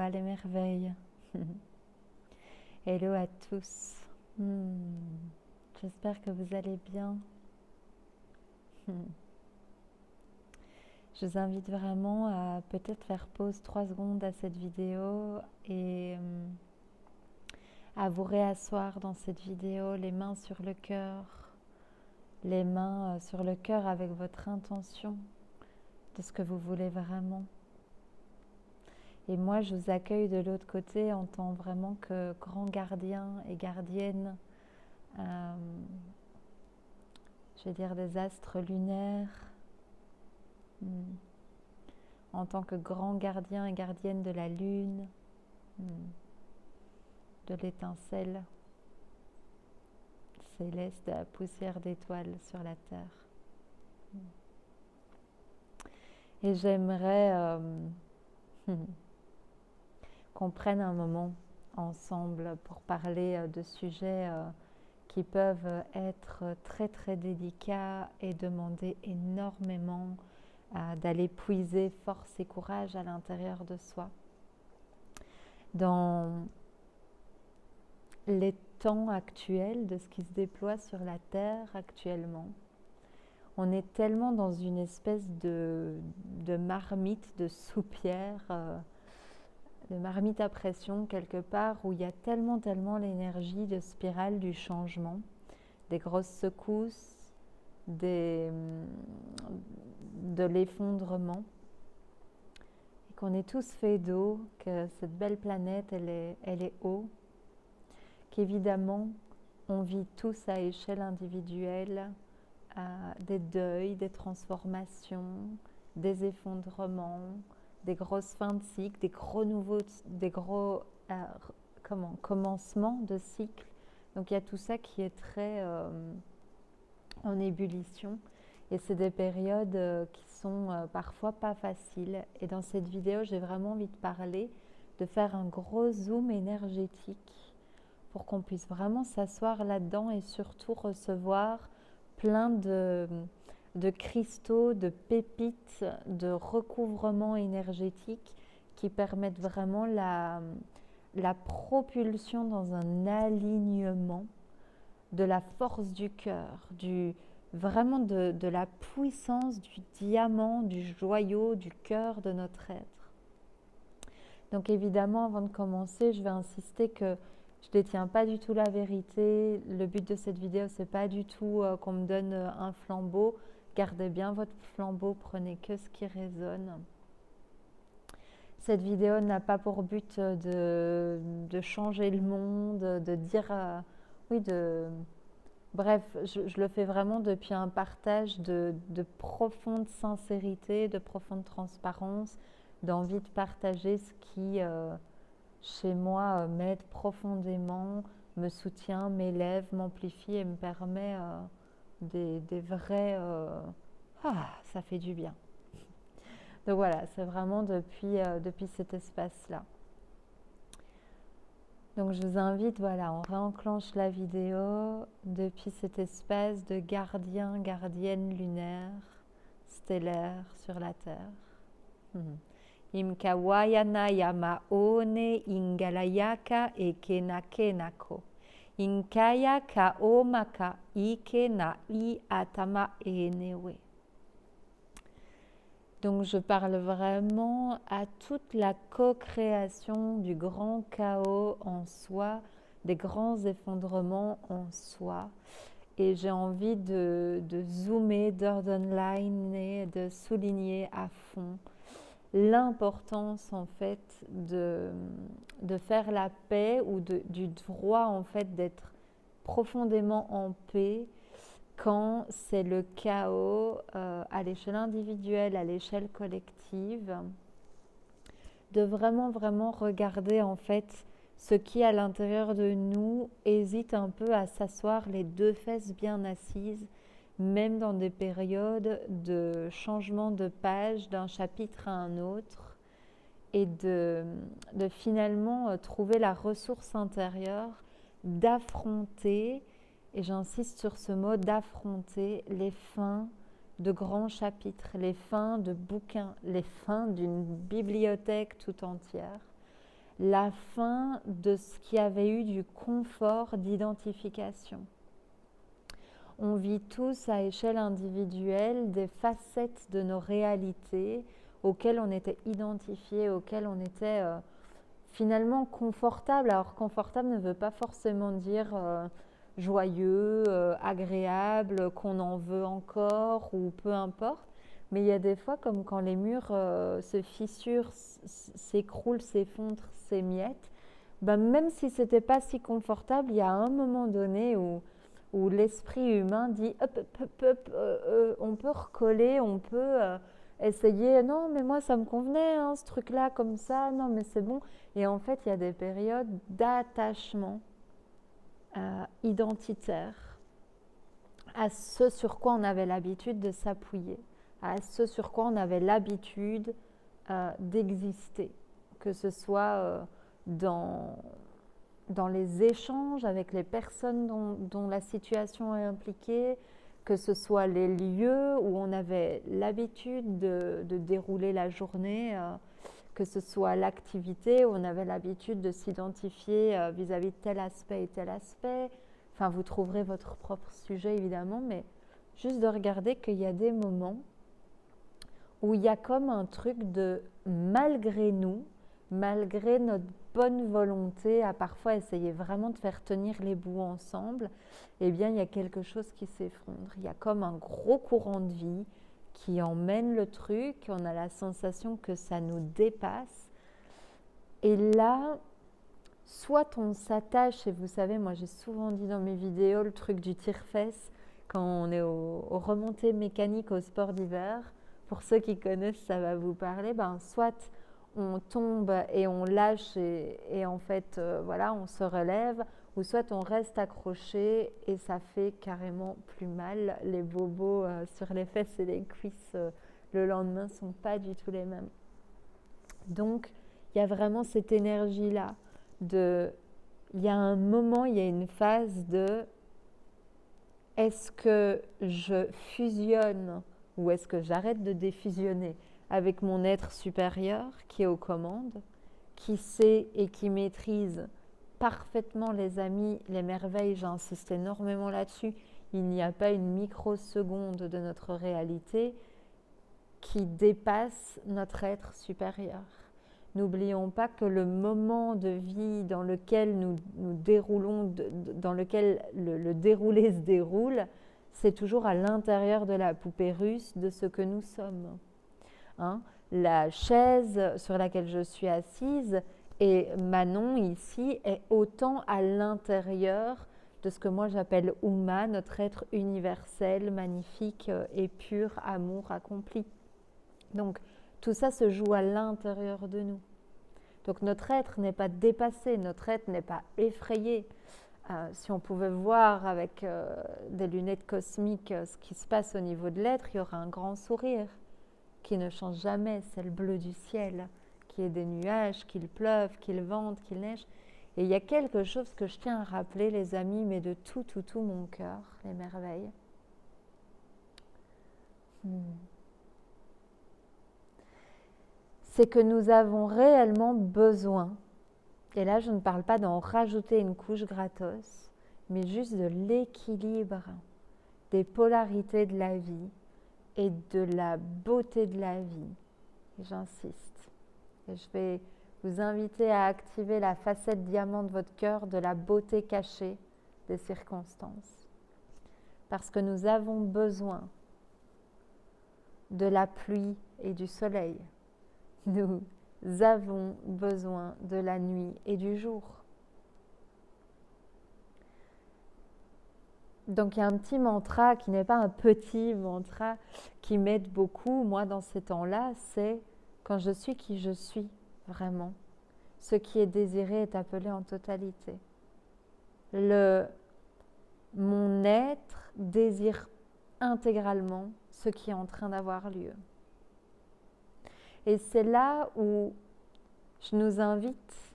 joie, les merveilles. Hello à tous. J'espère que vous allez bien. Je vous invite vraiment à peut-être faire pause 3 secondes à cette vidéo et à vous réasseoir dans cette vidéo, les mains sur le cœur, les mains sur le cœur avec votre intention de ce que vous voulez vraiment. Et moi, je vous accueille de l'autre côté en tant vraiment que grand gardien et gardienne, je vais dire des astres lunaires, en tant que grand gardien et gardienne de la lune, de l'étincelle céleste, de la poussière d'étoiles sur la terre. Et j'aimerais qu'on prenne un moment ensemble pour parler de sujets qui peuvent être très très délicats et demander énormément d'aller puiser force et courage à l'intérieur de soi. Dans les temps actuels de ce qui se déploie sur la Terre actuellement, on est tellement dans une espèce de marmite, de soupière, de marmite à pression quelque part, où il y a tellement l'énergie de spirale du changement, des grosses secousses, de l'effondrement, et qu'on est tous faits d'eau, que cette belle planète, elle est eau, qu'évidemment, on vit tous à échelle individuelle des deuils, des transformations, des effondrements, des grosses fins de cycle, des gros commencements de cycle. Donc il y a tout ça qui est très en ébullition, et c'est des périodes qui sont parfois pas faciles. Et dans cette vidéo, j'ai vraiment envie de parler, de faire un gros zoom énergétique pour qu'on puisse vraiment s'asseoir là-dedans et surtout recevoir plein de cristaux, de pépites, de recouvrements énergétiques qui permettent vraiment la propulsion dans un alignement de la force du cœur, vraiment de la puissance du diamant, du joyau, du cœur de notre être. Donc évidemment, avant de commencer, je vais insister que je ne détiens pas du tout la vérité. Le but de cette vidéo, c'est pas du tout qu'on me donne un flambeau. Gardez bien votre flambeau, prenez que ce qui résonne. Cette vidéo n'a pas pour but de changer le monde, de dire... Bref, je le fais vraiment depuis un partage de profonde sincérité, de profonde transparence, d'envie de partager ce qui... chez moi, m'aide profondément, me soutient, m'élève, m'amplifie et me permet des vrais... ça fait du bien. Donc voilà, c'est vraiment depuis cet espace-là. Donc je vous invite, voilà, on réenclenche la vidéo depuis cet espace de gardien, gardienne lunaire, stellaire sur la Terre. Imkawayana yamaone ingalayaka ekenakenako. Inkaya kaomaka ike na I atama enewe. Donc je parle vraiment à toute la co-création du grand chaos en soi, des grands effondrements en soi. Et j'ai envie de zoomer, d'underliner, de souligner à fond l'importance en fait de faire la paix, ou du droit en fait d'être profondément en paix quand c'est le chaos à l'échelle individuelle, à l'échelle collective, de vraiment regarder en fait ce qui à l'intérieur de nous hésite un peu à s'asseoir les deux fesses bien assises, même dans des périodes de changement de page d'un chapitre à un autre, et de finalement trouver la ressource intérieure d'affronter, et j'insiste sur ce mot, d'affronter les fins de grands chapitres, les fins de bouquins, les fins d'une bibliothèque tout entière, la fin de ce qui avait eu du confort d'identification. On vit tous à échelle individuelle des facettes de nos réalités auxquelles on était identifié, auxquelles on était finalement confortable. Alors confortable ne veut pas forcément dire joyeux, agréable, qu'on en veut encore ou peu importe. Mais il y a des fois comme quand les murs se fissurent, s'écroulent, s'effondrent, s'émiettent, ben même si ce n'était pas si confortable, il y a un moment donné où l'esprit humain dit hop, hop, hop, hop, on peut recoller, on peut essayer, non mais moi ça me convenait hein, ce truc-là comme ça, non mais c'est bon. Et en fait il y a des périodes d'attachement identitaire à ce sur quoi on avait l'habitude de s'appuyer, à ce sur quoi on avait l'habitude d'exister, que ce soit dans les échanges avec les personnes dont la situation est impliquée, que ce soit les lieux où on avait l'habitude de dérouler la journée, que ce soit l'activité où on avait l'habitude de s'identifier vis-à-vis de tel aspect et tel aspect. Enfin, vous trouverez votre propre sujet évidemment, mais juste de regarder qu'il y a des moments où il y a comme un truc de malgré nous, malgré notre bonne volonté à parfois essayer vraiment de faire tenir les bouts ensemble, eh bien il y a quelque chose qui s'effondre. Il y a comme un gros courant de vie qui emmène le truc, on a la sensation que ça nous dépasse. Et là, soit on s'attache, et vous savez, moi j'ai souvent dit dans mes vidéos le truc du tire-fesse, quand on est aux remontées mécaniques au sport d'hiver, pour ceux qui connaissent, ça va vous parler, ben, soit on tombe et on lâche et en fait, voilà, on se relève, ou soit on reste accroché et ça fait carrément plus mal. Les bobos sur les fesses et les cuisses le lendemain ne sont pas du tout les mêmes. Donc, il y a vraiment cette énergie-là. Il y a un moment, il y a une phase de est-ce que je fusionne ou est-ce que j'arrête de défusionner avec mon être supérieur qui est aux commandes, qui sait et qui maîtrise parfaitement les amis, les merveilles, j'insiste énormément là-dessus, il n'y a pas une microseconde de notre réalité qui dépasse notre être supérieur. N'oublions pas que le moment de vie dans lequel nous déroulons, dans lequel le déroulé se déroule, c'est toujours à l'intérieur de la poupée russe de ce que nous sommes. Hein? La chaise sur laquelle je suis assise et Manon ici est autant à l'intérieur de ce que moi j'appelle Uma, notre être universel, magnifique et pur, amour accompli. Donc tout ça se joue à l'intérieur de nous. Donc notre être n'est pas dépassé, notre être n'est pas effrayé. Si on pouvait voir avec des lunettes cosmiques ce qui se passe au niveau de l'être, il y aurait un grand sourire qui ne change jamais, c'est le bleu du ciel, qu'il y ait des nuages, qu'il pleuve, qu'il vente, qu'il neige. Et il y a quelque chose que je tiens à rappeler, les amis, mais de tout mon cœur, les merveilles. C'est que nous avons réellement besoin, et là je ne parle pas d'en rajouter une couche gratos, mais juste de l'équilibre des polarités de la vie et de la beauté de la vie. Et j'insiste. Et je vais vous inviter à activer la facette diamant de votre cœur de la beauté cachée des circonstances. Parce que nous avons besoin de la pluie et du soleil. Nous avons besoin de la nuit et du jour. Donc il y a un petit mantra qui n'est pas un petit mantra qui m'aide beaucoup, moi dans ces temps-là, c'est quand je suis qui je suis vraiment. Ce qui est désiré est appelé en totalité. Mon être désire intégralement ce qui est en train d'avoir lieu. Et c'est là où je nous invite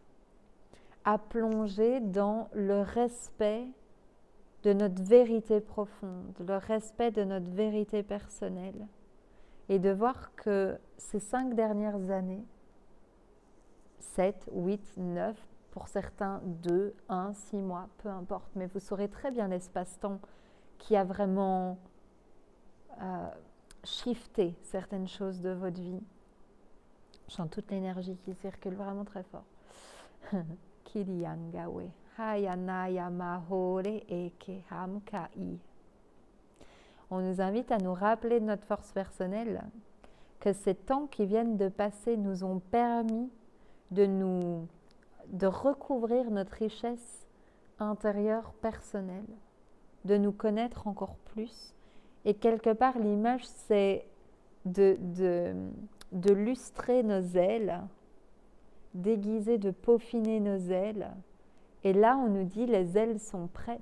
à plonger dans le respect de notre vérité profonde, le respect de notre vérité personnelle, et de voir que ces 5 dernières années, 7, 8, 9, pour certains 2, 1, 6 mois, peu importe. Mais vous saurez très bien l'espace-temps qui a vraiment shifté certaines choses de votre vie. Je sens toute l'énergie qui circule vraiment très fort. Kiliangawe. Hayanaya mahore eke hamkai. On nous invite à nous rappeler de notre force personnelle, que ces temps qui viennent de passer nous ont permis de recouvrir notre richesse intérieure personnelle, de nous connaître encore plus. Et quelque part, l'image, c'est de lustrer nos ailes, d'aiguiser, de peaufiner nos ailes. Et là, on nous dit, les ailes sont prêtes.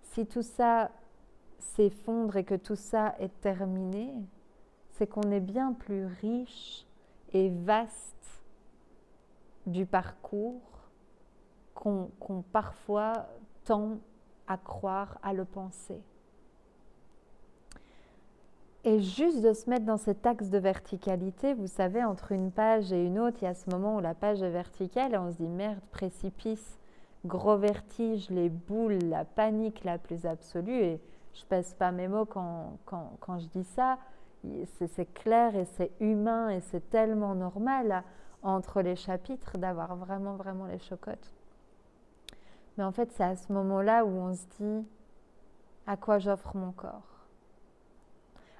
Si tout ça s'effondre et que tout ça est terminé, c'est qu'on est bien plus riche et vaste du parcours qu'on parfois tend à croire, à le penser. Et juste de se mettre dans cet axe de verticalité, vous savez, entre une page et une autre, il y a ce moment où la page est verticale et on se dit merde, précipice, gros vertige, les boules, la panique la plus absolue. Et je pèse pas mes mots quand je dis ça, c'est clair et c'est humain et c'est tellement normal entre les chapitres d'avoir vraiment, vraiment les chocottes. Mais en fait, c'est à ce moment-là où on se dit à quoi j'offre mon corps.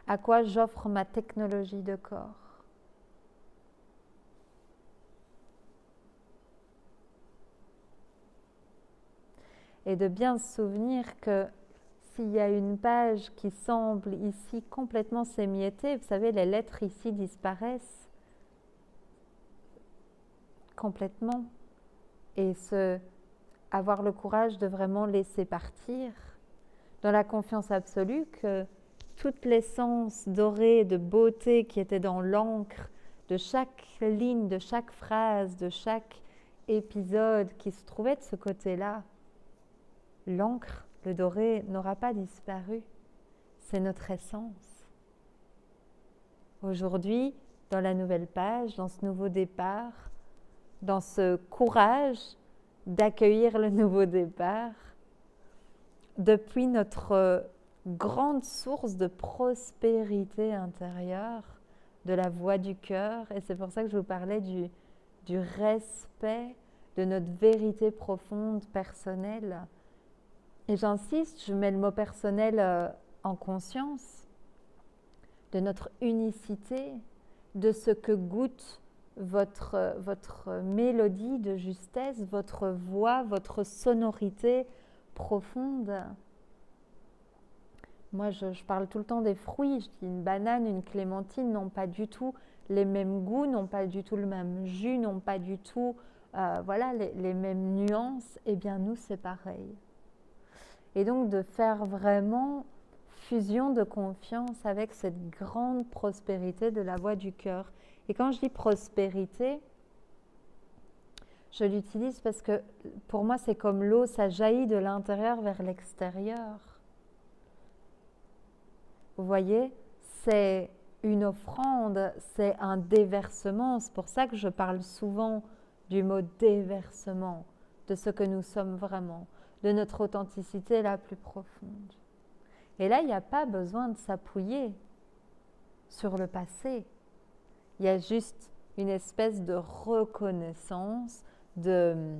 À quoi j'offre ma technologie de corps? Et de bien se souvenir que s'il y a une page qui semble ici complètement s'émietter, vous savez, les lettres ici disparaissent complètement. Et avoir le courage de vraiment laisser partir, dans la confiance absolue que toute l'essence dorée de beauté qui était dans l'encre de chaque ligne, de chaque phrase, de chaque épisode qui se trouvait de ce côté-là, l'encre, le doré, n'aura pas disparu. C'est notre essence. Aujourd'hui, dans la nouvelle page, dans ce nouveau départ, dans ce courage d'accueillir le nouveau départ, depuis notre grande source de prospérité intérieure, de la voix du cœur. Et c'est pour ça que je vous parlais du respect de notre vérité profonde, personnelle. Et j'insiste, je mets le mot personnel en conscience, de notre unicité, de ce que goûte votre mélodie de justesse, votre voix, votre sonorité profonde. Moi, je parle tout le temps des fruits. Je dis une banane, une clémentine n'ont pas du tout les mêmes goûts, n'ont pas du tout le même jus, n'ont pas du tout les mêmes nuances. Eh bien, nous, c'est pareil. Et donc, de faire vraiment fusion de confiance avec cette grande prospérité de la voix du cœur. Et quand je dis prospérité, je l'utilise parce que pour moi, c'est comme l'eau, ça jaillit de l'intérieur vers l'extérieur. Vous voyez, c'est une offrande, c'est un déversement. C'est pour ça que je parle souvent du mot déversement, de ce que nous sommes vraiment, de notre authenticité la plus profonde. Et là, il n'y a pas besoin de s'appuyer sur le passé. Il y a juste une espèce de reconnaissance, de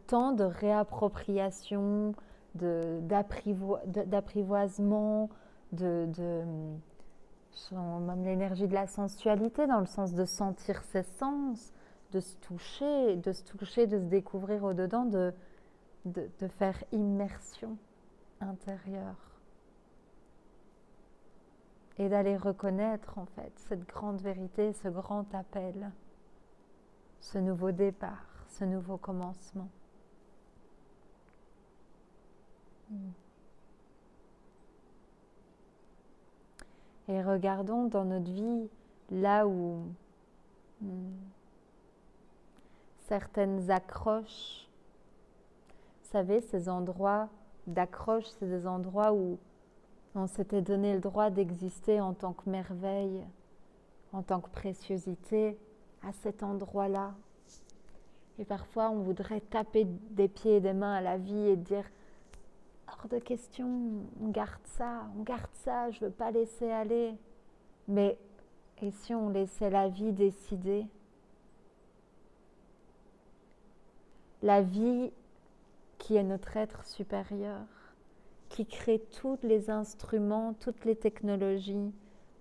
temps de réappropriation, d'apprivoisement, même l'énergie de la sensualité dans le sens de sentir ses sens, de se toucher, de se découvrir au-dedans, de faire immersion intérieure. Et d'aller reconnaître en fait cette grande vérité, ce grand appel, ce nouveau départ, ce nouveau commencement. Et regardons dans notre vie là où certaines accroches, vous savez, ces endroits d'accroche, c'est des endroits où on s'était donné le droit d'exister en tant que merveille, en tant que préciosité à cet endroit-là. Et parfois, on voudrait taper des pieds et des mains à la vie et dire « hors de question, on garde ça, je ne veux pas laisser aller. » Mais et si on laissait la vie décider? La vie qui est notre être supérieur, qui crée tous les instruments, toutes les technologies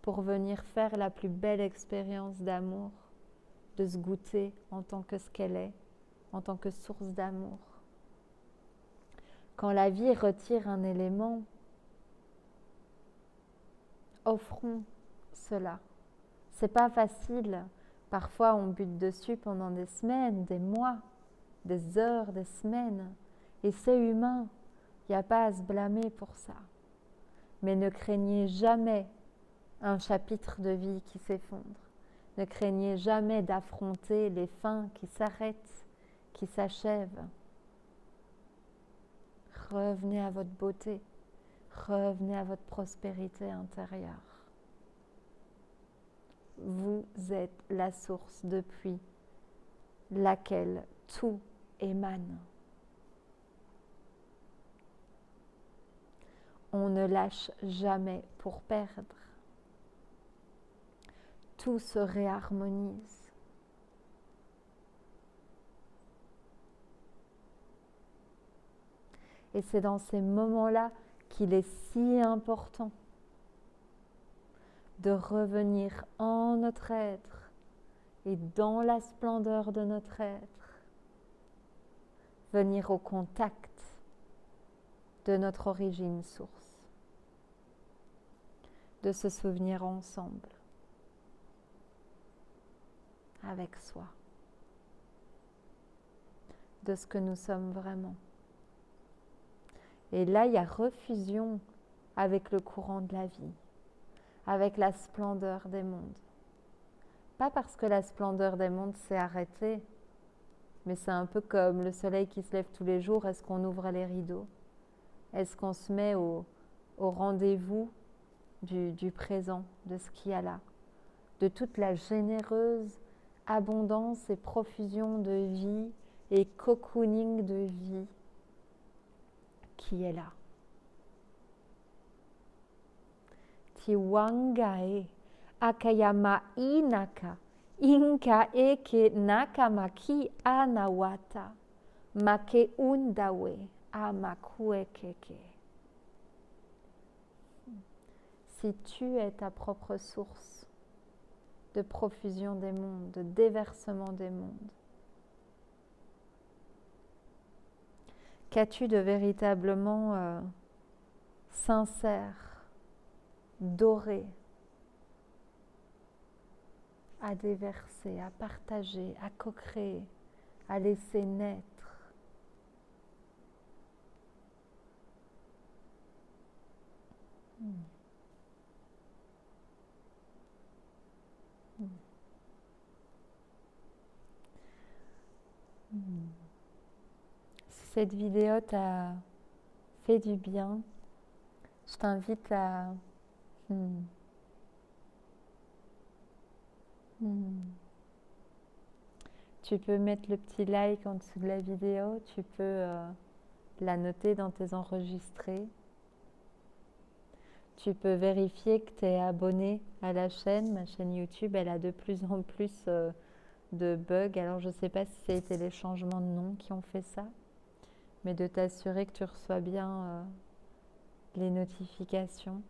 pour venir faire la plus belle expérience d'amour, de se goûter en tant que ce qu'elle est, en tant que source d'amour. Quand la vie retire un élément, offrons cela. C'est pas facile. Parfois, on bute dessus pendant des semaines, des mois, des heures, des semaines. Et c'est humain. Il n'y a pas à se blâmer pour ça. Mais ne craignez jamais un chapitre de vie qui s'effondre. Ne craignez jamais d'affronter les fins qui s'arrêtent, qui s'achèvent. Revenez à votre beauté. Revenez à votre prospérité intérieure. Vous êtes la source depuis laquelle tout émane. On ne lâche jamais pour perdre. Tout se réharmonise. Et c'est dans ces moments-là qu'il est si important de revenir en notre être et dans la splendeur de notre être, venir au contact de notre origine source, de se souvenir ensemble, avec soi, de ce que nous sommes vraiment. Et là, il y a refusion avec le courant de la vie, avec la splendeur des mondes. Pas parce que la splendeur des mondes s'est arrêtée, mais c'est un peu comme le soleil qui se lève tous les jours. Est-ce qu'on ouvre les rideaux? Est-ce qu'on se met au rendez-vous du présent, de ce qu'il y a là, de toute la généreuse abondance et profusion de vie et cocooning de vie qui est là. Tiwangae akayama inaka inka eke nakamaki anawata make undawe amakuekeke. Si tu es ta propre source de profusion des mondes, de déversement des mondes, qu'as-tu de véritablement sincère, doré, à déverser, à partager, à co-créer, à laisser naître? Si cette vidéo t'a fait du bien, je t'invite à tu peux mettre le petit like en dessous de la vidéo, tu peux la noter dans tes enregistrés. Tu peux vérifier que tu es abonné à la chaîne. Ma chaîne YouTube, elle a de plus en plus de bugs. Alors, je ne sais pas si c'était les changements de nom qui ont fait ça, mais de t'assurer que tu reçois bien les notifications.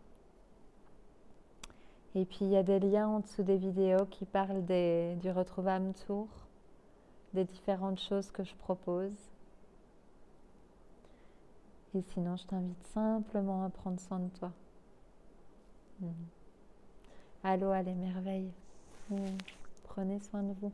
Et puis, il y a des liens en dessous des vidéos qui parlent du Retrouve âme Tour, des différentes choses que je propose. Et sinon, je t'invite simplement à prendre soin de toi. Allô, les merveilles. Prenez soin de vous.